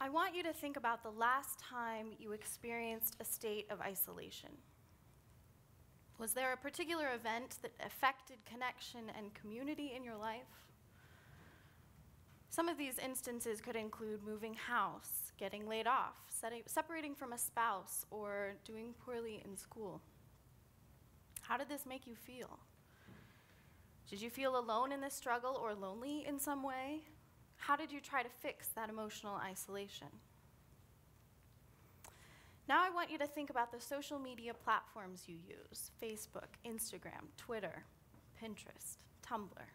I want you to think about the last time you experienced a state of isolation. Was there a particular event that affected connection and community in your life? Some of these instances could include moving house, getting laid off, separating from a spouse, or doing poorly in school. How did this make you feel? Did you feel alone in this struggle or lonely in some way? How did you try to fix that emotional isolation? Now I want you to think about the social media platforms you use: Facebook, Instagram, Twitter, Pinterest, Tumblr.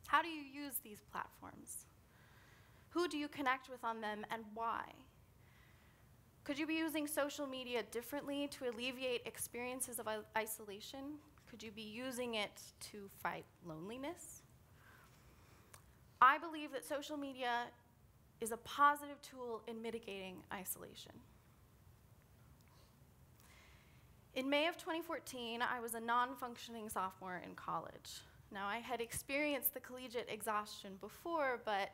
How do you use these platforms? Who do you connect with on them, and why? Could you be using social media differently to alleviate experiences of isolation? Could you be using it to fight loneliness? I believe that social media is a positive tool in mitigating isolation. In May of 2014, I was a non-functioning sophomore in college. Now, I had experienced the collegiate exhaustion before, but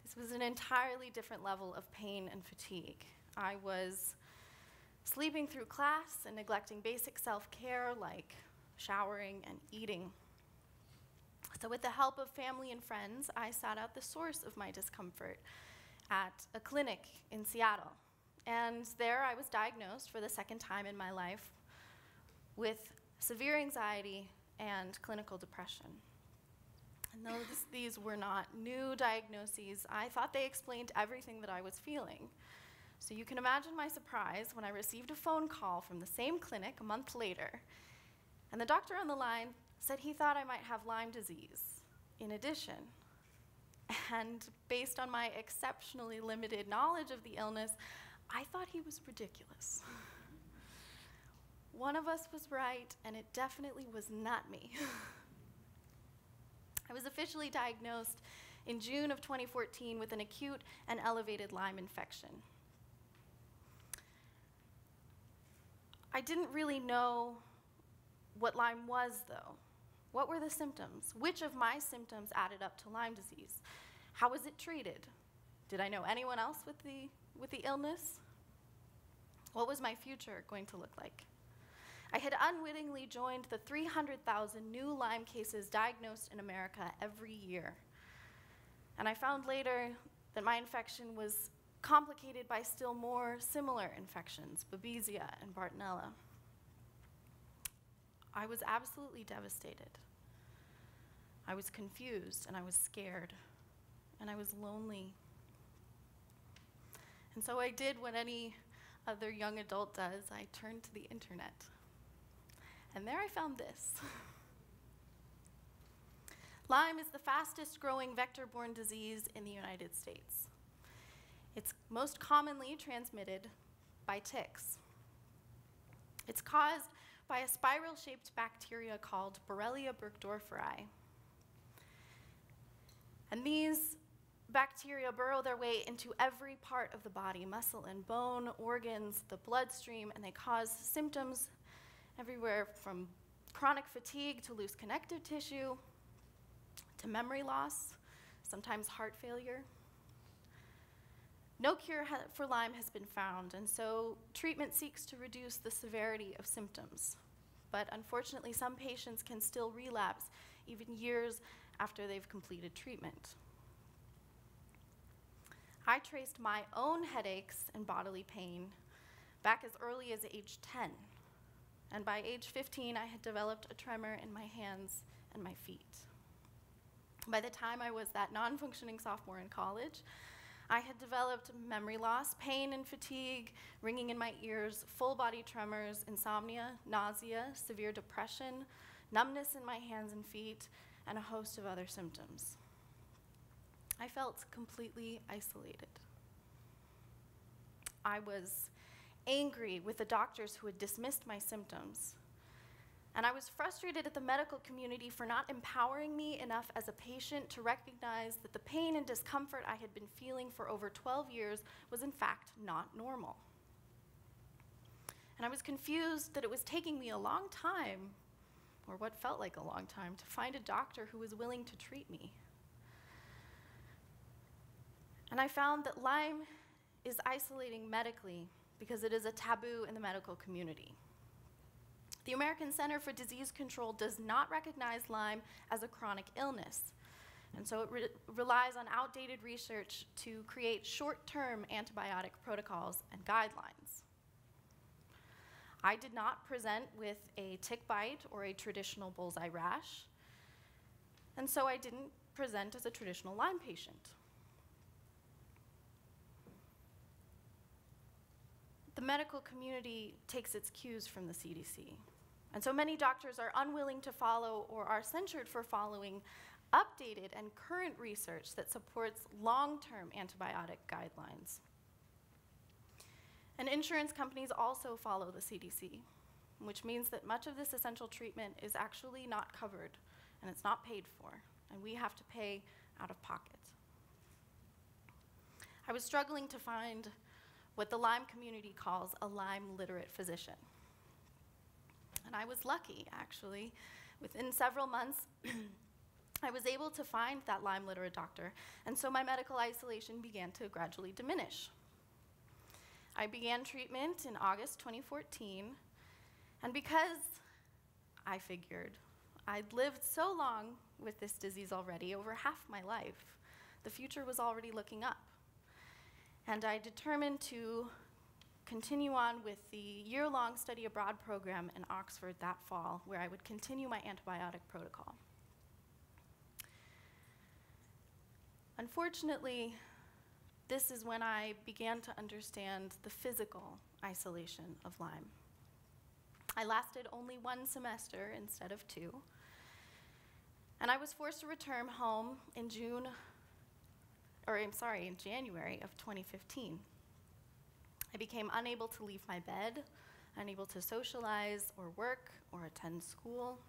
this was an entirely different level of pain and fatigue. I was sleeping through class and neglecting basic self-care like showering and eating. So with the help of family and friends, I sought out the source of my discomfort at a clinic in Seattle. And there I was diagnosed for the second time in my life with severe anxiety and clinical depression. And though these were not new diagnoses, I thought they explained everything that I was feeling. So you can imagine my surprise when I received a phone call from the same clinic a month later, and the doctor on the line said he thought I might have Lyme disease in addition. And based on my exceptionally limited knowledge of the illness, I thought he was ridiculous. One of us was right, and it definitely was not me. I was officially diagnosed in June of 2014 with an acute and elevated Lyme infection. I didn't really know what Lyme was, though. What were the symptoms? Which of my symptoms added up to Lyme disease? How was it treated? Did I know anyone else with the illness? What was my future going to look like? I had unwittingly joined the 300,000 new Lyme cases diagnosed in America every year. And I found later that my infection was complicated by still more similar infections, Babesia and Bartonella. I was absolutely devastated. I was confused, and I was scared, and I was lonely. And so I did what any other young adult does. I turned to the internet. And there I found this. Lyme is the fastest growing vector-borne disease in the United States. It's most commonly transmitted by ticks. It's caused by a spiral-shaped bacteria called Borrelia burgdorferi. And these bacteria burrow their way into every part of the body, muscle and bone, organs, the bloodstream, and they cause symptoms everywhere from chronic fatigue to loose connective tissue, to memory loss, sometimes heart failure. No cure for Lyme has been found, and so treatment seeks to reduce the severity of symptoms. But unfortunately, some patients can still relapse even years after they've completed treatment. I traced my own headaches and bodily pain back as early as age 10. And by age 15, I had developed a tremor in my hands and my feet. By the time I was that non-functioning sophomore in college, I had developed memory loss, pain and fatigue, ringing in my ears, full body tremors, insomnia, nausea, severe depression, numbness in my hands and feet, and a host of other symptoms. I felt completely isolated. I was angry with the doctors who had dismissed my symptoms. And I was frustrated at the medical community for not empowering me enough as a patient to recognize that the pain and discomfort I had been feeling for over 12 years was in fact not normal. And I was confused that it was taking me a long time, or what felt like a long time, to find a doctor who was willing to treat me. And I found that Lyme is isolating medically because it is a taboo in the medical community. The American Center for Disease Control does not recognize Lyme as a chronic illness, and so it relies on outdated research to create short-term antibiotic protocols and guidelines. I did not present with a tick bite or a traditional bullseye rash, and so I didn't present as a traditional Lyme patient. The medical community takes its cues from the CDC. And so many doctors are unwilling to follow or are censured for following updated and current research that supports long-term antibiotic guidelines. And insurance companies also follow the CDC, which means that much of this essential treatment is actually not covered and it's not paid for, and we have to pay out of pocket. I was struggling to find what the Lyme community calls a Lyme-literate physician. And I was lucky, actually. Within several months, I was able to find that Lyme-literate doctor, and so my medical isolation began to gradually diminish. I began treatment in August 2014, and because I figured I'd lived so long with this disease already, over half my life, the future was already looking up. And I determined to continue on with the year-long study abroad program in Oxford that fall, where I would continue my antibiotic protocol. Unfortunately, this is when I began to understand the physical isolation of Lyme. I lasted only 1 semester instead of 2, and I was forced to return home in January of 2015. I became unable to leave my bed, unable to socialize or work or attend school,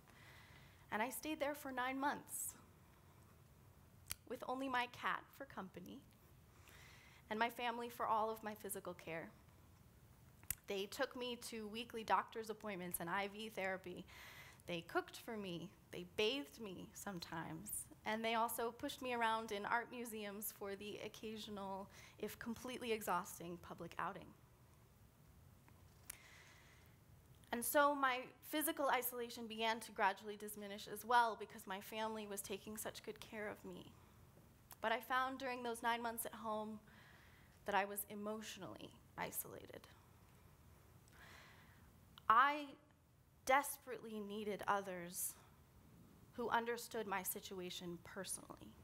and I stayed there for 9 months with only my cat for company and my family for all of my physical care. They took me to weekly doctor's appointments and IV therapy. They cooked for me, they bathed me sometimes, and they also pushed me around in art museums for the occasional, if completely exhausting, public outing. And so my physical isolation began to gradually diminish as well because my family was taking such good care of me. But I found during those 9 months at home that I was emotionally isolated. I desperately needed others who understood my situation personally.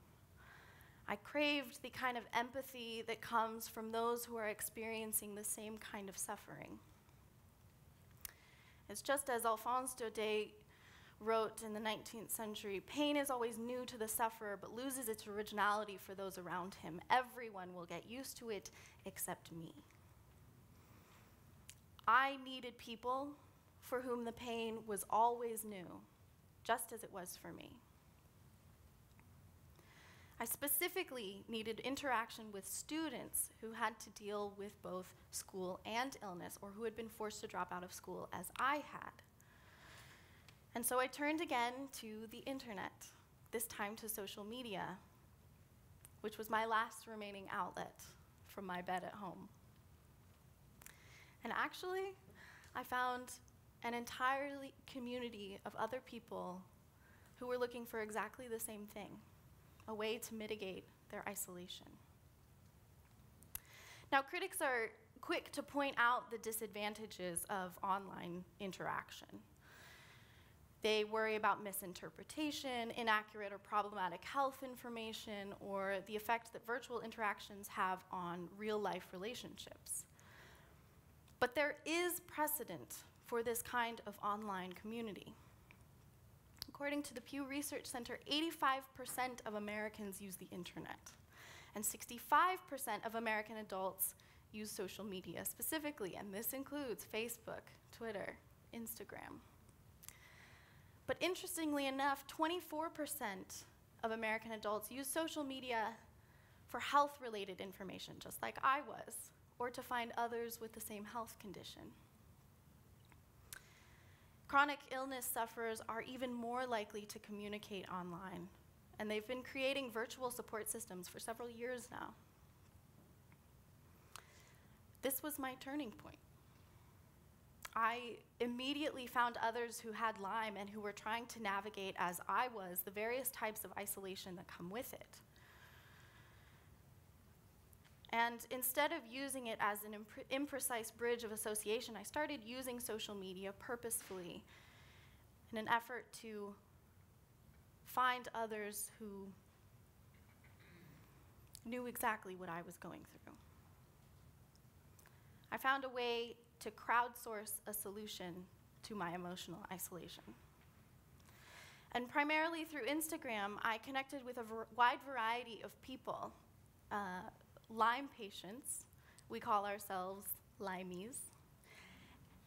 I craved the kind of empathy that comes from those who are experiencing the same kind of suffering. It's just as Alphonse Daudet wrote in the 19th century, pain is always new to the sufferer but loses its originality for those around him. Everyone will get used to it except me. I needed people for whom the pain was always new, just as it was for me. I specifically needed interaction with students who had to deal with both school and illness, or who had been forced to drop out of school as I had. And so I turned again to the internet, this time to social media, which was my last remaining outlet from my bed at home. And actually, I found an entire community of other people who were looking for exactly the same thing, a way to mitigate their isolation. Now, critics are quick to point out the disadvantages of online interaction. They worry about misinterpretation, inaccurate or problematic health information, or the effect that virtual interactions have on real-life relationships. But there is precedent for this kind of online community. According to the Pew Research Center, 85% of Americans use the internet, and 65% of American adults use social media specifically, and this includes Facebook, Twitter, Instagram. But interestingly enough, 24% of American adults use social media for health-related information, just like I was, or to find others with the same health condition. Chronic illness sufferers are even more likely to communicate online, and they've been creating virtual support systems for several years now. This was my turning point. I immediately found others who had Lyme and who were trying to navigate, as I was, the various types of isolation that come with it. And instead of using it as an imprecise bridge of association, I started using social media purposefully in an effort to find others who knew exactly what I was going through. I found a way to crowdsource a solution to my emotional isolation. And primarily through Instagram, I connected with a wide variety of people. Lyme patients, we call ourselves Lymies,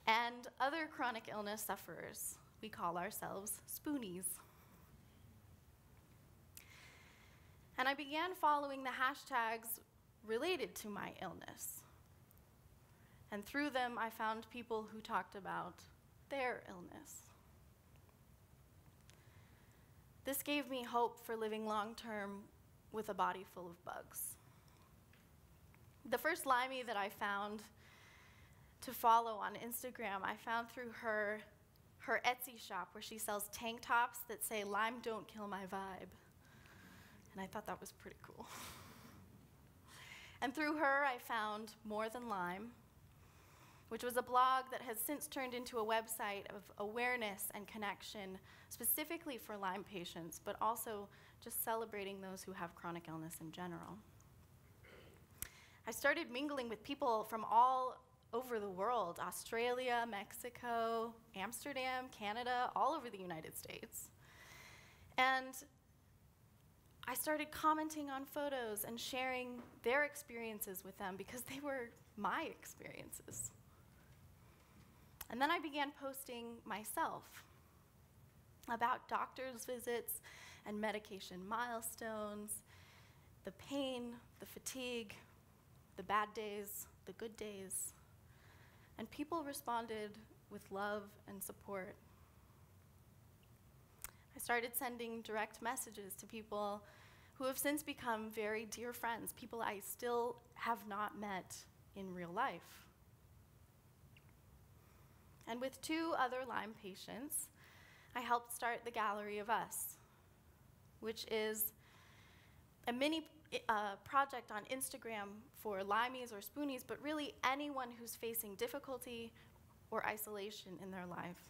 and other chronic illness sufferers, we call ourselves Spoonies. And I began following the hashtags related to my illness. And through them, I found people who talked about their illness. This gave me hope for living long-term with a body full of bugs. The first Limey that I found to follow on Instagram, I found through her Etsy shop where she sells tank tops that say, "Lyme don't kill my vibe." And I thought that was pretty cool. And through her, I found More Than Lyme, which was a blog that has since turned into a website of awareness and connection specifically for Lyme patients, but also just celebrating those who have chronic illness in general. I started mingling with people from all over the world, Australia, Mexico, Amsterdam, Canada, all over the United States. And I started commenting on photos and sharing their experiences with them because they were my experiences. And then I began posting myself about doctor's visits and medication milestones, the pain, the fatigue, the bad days, the good days. And people responded with love and support. I started sending direct messages to people who have since become very dear friends, people I still have not met in real life. And with 2 other Lyme patients, I helped start the Gallery of Us, which is a mini project on Instagram for Lymies or Spoonies, but really anyone who's facing difficulty or isolation in their life.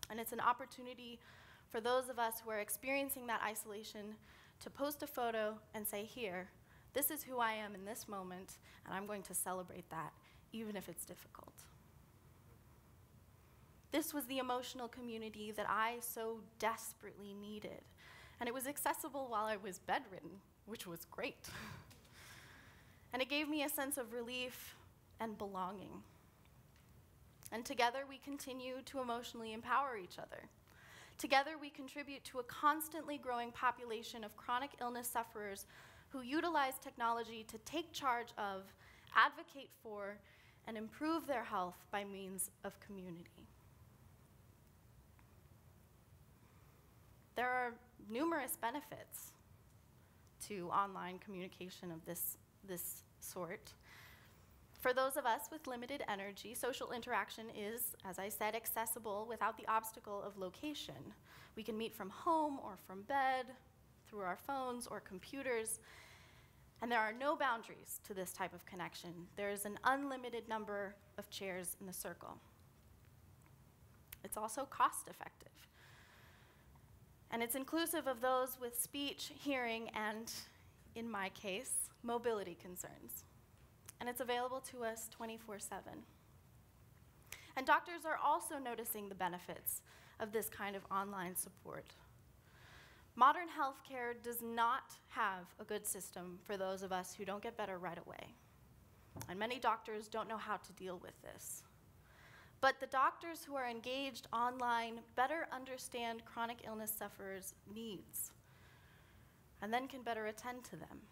And it's an opportunity for those of us who are experiencing that isolation to post a photo and say, "Here, this is who I am in this moment, and I'm going to celebrate that, even if it's difficult." This was the emotional community that I so desperately needed. And it was accessible while I was bedridden, which was great. And it gave me a sense of relief and belonging. And together we continue to emotionally empower each other. Together we contribute to a constantly growing population of chronic illness sufferers who utilize technology to take charge of, advocate for, and improve their health by means of community. There are numerous benefits to online communication of this sort. For those of us with limited energy, social interaction is, as I said, accessible without the obstacle of location. We can meet from home or from bed, through our phones or computers, and there are no boundaries to this type of connection. There is an unlimited number of chairs in the circle. It's also cost-effective. And it's inclusive of those with speech, hearing, and, in my case, mobility concerns. And it's available to us 24/7. And doctors are also noticing the benefits of this kind of online support. Modern healthcare does not have a good system for those of us who don't get better right away. And many doctors don't know how to deal with this. But the doctors who are engaged online better understand chronic illness sufferers' needs and then can better attend to them.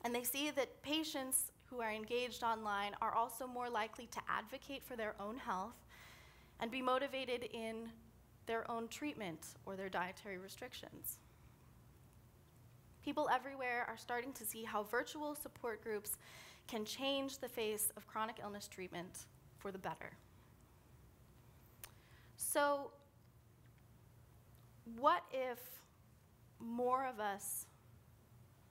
And they see that patients who are engaged online are also more likely to advocate for their own health and be motivated in their own treatment or their dietary restrictions. People everywhere are starting to see how virtual support groups can change the face of chronic illness treatment for the better. So, what if more of us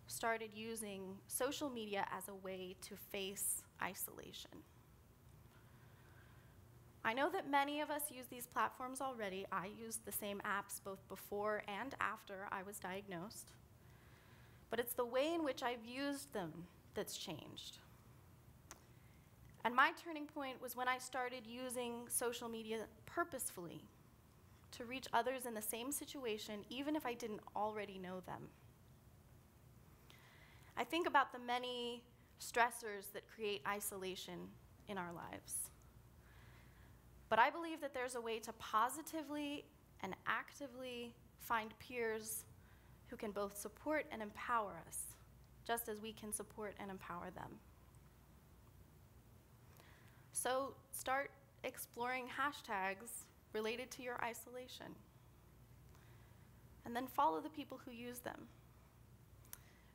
started using social media as a way to face isolation? I know that many of us use these platforms already. I used the same apps both before and after I was diagnosed. But it's the way in which I've used them that's changed. And my turning point was when I started using social media purposefully to reach others in the same situation, even if I didn't already know them. I think about the many stressors that create isolation in our lives. But I believe that there's a way to positively and actively find peers who can both support and empower us, just as we can support and empower them. So start exploring hashtags related to your isolation, and then follow the people who use them.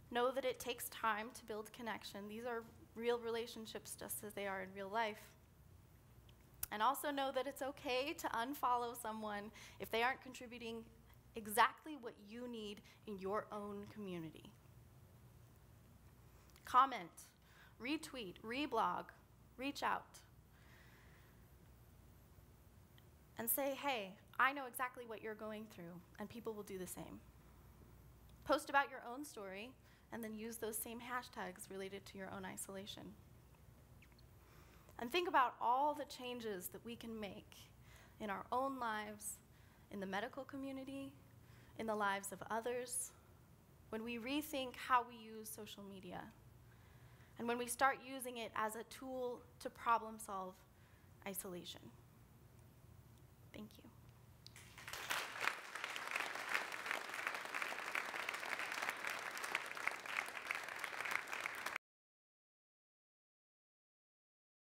Know that it takes time to build connection. These are real relationships just as they are in real life. And also know that it's okay to unfollow someone if they aren't contributing exactly what you need in your own community. Comment, retweet, reblog, reach out. And say, hey, I know exactly what you're going through, and people will do the same. Post about your own story, and then use those same hashtags related to your own isolation. And think about all the changes that we can make in our own lives, in the medical community, in the lives of others, when we rethink how we use social media, and when we start using it as a tool to problem solve isolation. Thank you.